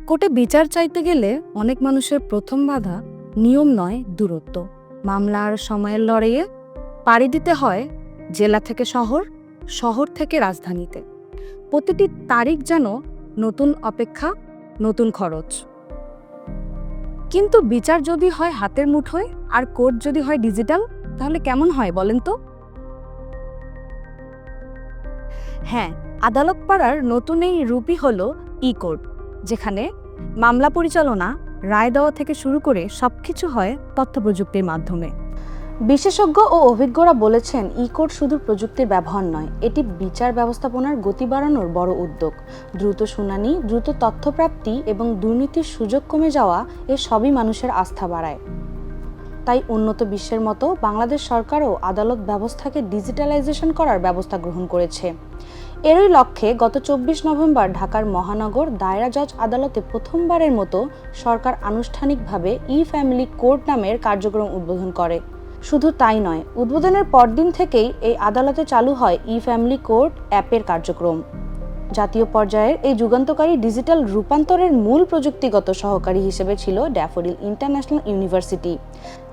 কোর্টে বিচার চাইতে গেলে অনেক মানুষের প্রথম বাধা নিয়ম নয়, দূরত্ব। মামলার সময়ের লড়াইয়ে পাড়ি দিতে হয় জেলা থেকে শহর, শহর থেকে রাজধানীতে। প্রতিটি তারিখ যেন নতুন অপেক্ষা, নতুন খরচ। কিন্তু বিচার যদি হয় হাতের মুঠোয় আর কোর্ট যদি হয় ডিজিটাল, তাহলে কেমন হয় বলেন তো? হ্যাঁ, আদালত পাড়ার নতুন এই রূপই হলো ই-কোর্ট, যেখানে মামলা পরিচালনা, রায় দেওয়া থেকে শুরু করে সবকিছু হয় তথ্য প্রযুক্তির মাধ্যমে। বিশেষজ্ঞ ও অভিজ্ঞরা বলেছেন, ই-কোর্ট শুধু প্রযুক্তির ব্যবহার নয়, এটি বিচার ব্যবস্থাপনার গতি বাড়ানোর বড় উদ্যোগ। দ্রুত শুনানি, দ্রুত তথ্যপ্রাপ্তি এবং দুর্নীতির সুযোগ কমে যাওয়া, এ সবই মানুষের আস্থা বাড়ায়। তাই উন্নত বিশ্বের মতো বাংলাদেশ সরকারও আদালত ব্যবস্থাকে ডিজিটালাইজেশন করার ব্যবস্থা গ্রহণ করেছে। এরই লক্ষ্যে গত 24 নভেম্বর ঢাকার মহানগর দায়রা জজ আদালতে প্রথমবারের মতো সরকার আনুষ্ঠানিকভাবে ই-ফ্যামিলি কোর্ট নামের কার্যক্রম উদ্বোধন করে। শুধু তাই নয়, উদ্বোধনের পরদিন থেকেই এই আদালতে চালু হয় ই-ফ্যামিলি কোর্ট অ্যাপের কার্যক্রম। জাতীয় পর্যায়ের এই যুগান্তকারী ডিজিটাল রূপান্তরের মূল প্রযুক্তিগত সহকারী হিসেবে ছিল ড্যাফোডিল ইন্টারন্যাশনাল ইউনিভার্সিটি।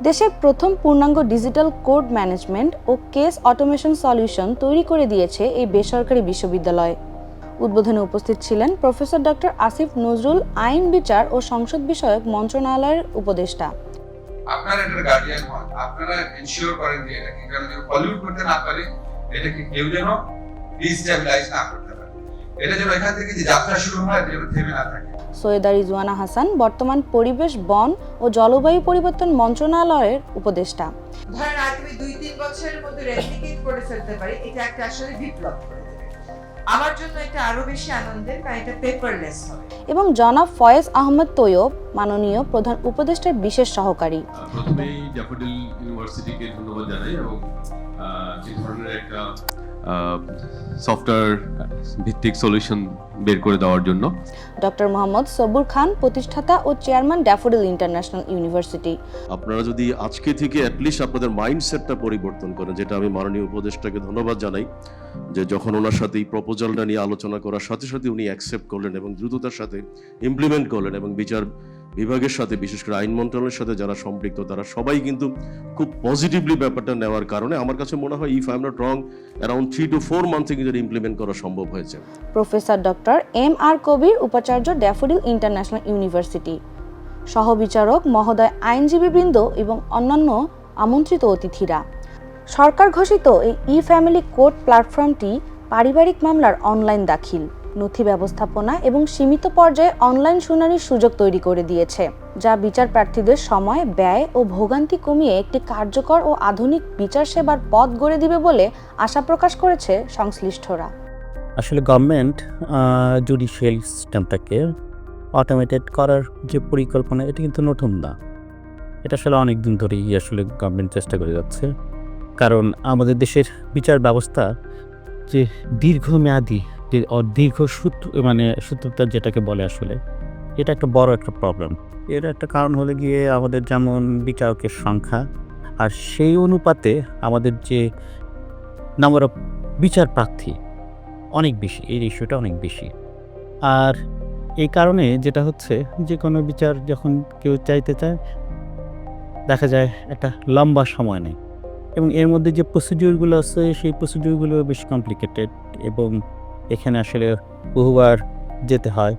দেশের প্রথম পূর্ণাঙ্গ ডিজিটাল কোর্ট ম্যানেজমেন্ট ও কেস অটোমেশন সলিউশন তৈরি করে দিয়েছে এই বেসরকারি বিশ্ববিদ্যালয়। উদ্বোধনে উপস্থিত ছিলেন প্রফেসর ডক্টর আসিফ নজরুল, আইন, বিচার ও সংসদ বিষয়ক মন্ত্রণালয়ের উপদেষ্টা। আপনারা এটার গার্ডিয়ান হন, আপনারা এনশিওর করেন যে এটাকে কেন যেন পলিউট করতে না পারে, এটাকে কেউ যেন ডিস্টেবিলাইজ না করতে পারে, এটা যেন এখান থেকে যে যাত্রা শুরু হয় যেন থেমে না থাকে। সৈয়দা রিজওয়ানা হাসান বর্তমান পরিবেশ, বন ও জলবায়ু পরিবর্তন মন্ত্রণালয়ের উপদেষ্টা। ধরেন আগামী 2-3 বছরের মধ্যে রেপ্লিকেট করে ফেলতে পারি, এটা একটা আসলে বিপ্লব করে দেবে। আমার জন্য এটা আরো বেশি আনন্দের, কারণ এটা পেপারলেস হবে। এবং জনাব ফয়েজ আহমেদ তৈয়ব, মাননীয় প্রধান উপদেষ্টার বিশেষ সহকারী। প্রথমেই ড্যাফোডিল ইউনিভার্সিটিকে ধন্যবাদ জানাই এবং এই ধরনের একটা সফটওয়্যার ভিত্তিক সলিউশন বের করে দেওয়ার জন্য। ডক্টর মোহাম্মদ সবুর খান, প্রতিষ্ঠাতা ও চেয়ারম্যান ড্যাফোডিল ইন্টারন্যাশনাল ইউনিভার্সিটি। আপনারা যদি আজকে থেকে অ্যাটলিস্ট আপনাদের মাইন্ডসেটটা পরিবর্তন করেন, যেটা আমি মাননীয় উপদেষ্টাকে ধন্যবাদ জানাই যে যখন ওনার সাথে এই প্রপোজালটা নিয়ে আলোচনা করার সাথে সাথে উনি অ্যাকসেপ্ট করলেন এবং দ্রুততার সাথে ইমপ্লিমেন্ট করলেন, এবং বিচার বিভাগের সাথে, বিশেষ করে আইন মন্ত্রণালয়ের সাথে যারা সম্পৃক্ত তারা সবাই কিন্তু খুব পজিটিভলি ব্যাপারটা নেওয়ার কারণে আমার কাছে মনে হয় if I am not wrong around 3 to 4 মান্থে কিন্তু ইমপ্লিমেন্ট করা সম্ভব হয়েছে। Professor doctor M R. কবির, উপাচার্য, ড্যাফোডিল ইন্টারন্যাশনাল ইউনিভার্সিটি। সহবিচারক মহোদয়, আইনজীবীবৃন্দ এবং অন্যান্য আমন্ত্রিত অতিথিরা। সরকার ঘোষিত এই ই-ফ্যামিলি কোর্ট প্ল্যাটফর্মটি পারিবারিক মামলার অনলাইন দাখিল, নথি ব্যবস্থাপনা এবং সীমিত পর্যায়ে অনলাইন শুনানির সুযোগ তৈরি করে দিয়েছে, যা বিচার প্রার্থীদের সময়, ব্যয় ও ভোগান্তি কমিয়ে একটি কার্যকর ও আধুনিক বিচার সেবার পথ গড়ে দিবে বলে আশা প্রকাশ করেছে সংশ্লিষ্টরা। আসলে গভর্নমেন্ট জুডিশিয়াল সিস্টেমটাকে অটোমেটেড করার যে পরিকল্পনা, এটা কিন্তু নতুন না। এটা আসলে অনেক দিন ধরেই আসলে গভর্নমেন্ট চেষ্টা করে যাচ্ছে। কারণ আমাদের দেশের বিচার ব্যবস্থা যে দীর্ঘমেয়াদী, দীর্ঘ সূত্রতা যেটাকে বলে, আসলে এটা একটা বড় একটা প্রবলেম। এর একটা কারণ হলে গিয়ে আমাদের যেমন বিচারকের সংখ্যা, আর সেই অনুপাতে আমাদের যে নাম্বার অফ বিচার প্রার্থী অনেক বেশি, এই রেশিওটা অনেক বেশি। আর এই কারণে যেটা হচ্ছে, যে কোনো বিচার যখন কেউ চাইতে চায়, দেখা যায় একটা লম্বা সময় নেয়, এবং এর মধ্যে যে প্রসিডিউরগুলো আছে সেই প্রসিডিউরগুলো বেশি কমপ্লিকেটেড, এবং এখানে আসলে বহুবার যেতে হয়।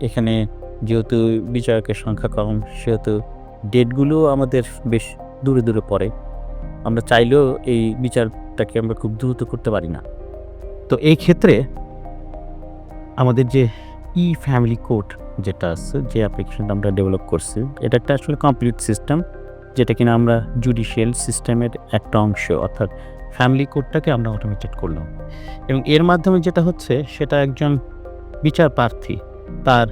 এখানে যেহেতু বিচারকের সংখ্যা কম, সেহেতু ডেটগুলো আমাদের বেশ দূরে দূরে পড়ে। আমরা চাইলেও এই বিচারটাকে আমরা খুব দ্রুত করতে পারি না। তো এই ক্ষেত্রে আমাদের যে ই-ফ্যামিলি কোর্ট যেটা আছে, যে অ্যাপ্লিকেশনটা আমরা ডেভেলপ করছি, এটা একটা আসলে কমপ্লিট সিস্টেম, যেটা কিনা আমরা জুডিশিয়াল সিস্টেমের একটা অংশ, অর্থাৎ ফ্যামিলি কোর্টটাকে আমরা অটোমেটেড করলাম। এবং এর মাধ্যমে যেটা হচ্ছে, সেটা একজন বিচার প্রার্থী তার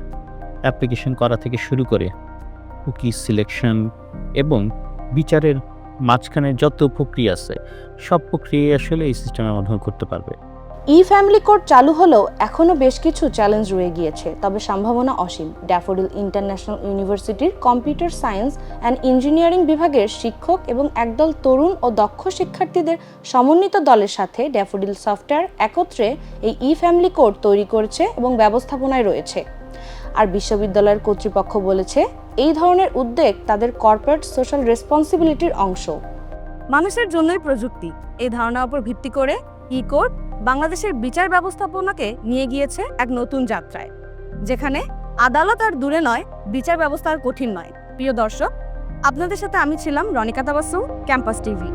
অ্যাপ্লিকেশন করা থেকে শুরু করে উকিল সিলেকশন এবং বিচারের মাঝখানে যত প্রক্রিয়া আছে, সব প্রক্রিয়া আসলে এই সিস্টেমের মাধ্যমে করতে পারবে। ই ফ্যামিলি কোড চালু হলেও এখনও বেশ কিছু চ্যালেঞ্জ রয়ে গিয়েছে, তবে সম্ভাবনা অসীম। ড্যাফোডিল ইন্টারন্যাশনাল ইউনিভার্সিটির কম্পিউটার সায়েন্স অ্যান্ড ইঞ্জিনিয়ারিং বিভাগের শিক্ষক এবং একদল তরুণ ও দক্ষ শিক্ষার্থীদের সমন্বিত দলের সাথে ড্যাফোডিল সফটওয়্যার একত্রে এই ই ফ্যামিলি কোড তৈরি করেছে এবং ব্যবস্থাপনায় রয়েছে। আর বিশ্ববিদ্যালয়ের কর্তৃপক্ষ বলেছে এই ধরনের উদ্যোগ তাদের কর্পোরেট সোশ্যাল রেসপন্সিবিলিটির অংশ। মানুষের জন্যই প্রযুক্তি, এই ধারণার উপর ভিত্তি করে ই কোড বাংলাদেশের বিচার ব্যবস্থাপনাকে নিয়ে গিয়েছে এক নতুন যাত্রায়, যেখানে আদালত আর দূরে নয়, বিচার ব্যবস্থা আর কঠিন নয়। প্রিয় দর্শক, আপনাদের সাথে আমি ছিলাম রনিকা তাবাসসুম, ক্যাম্পাস টিভি।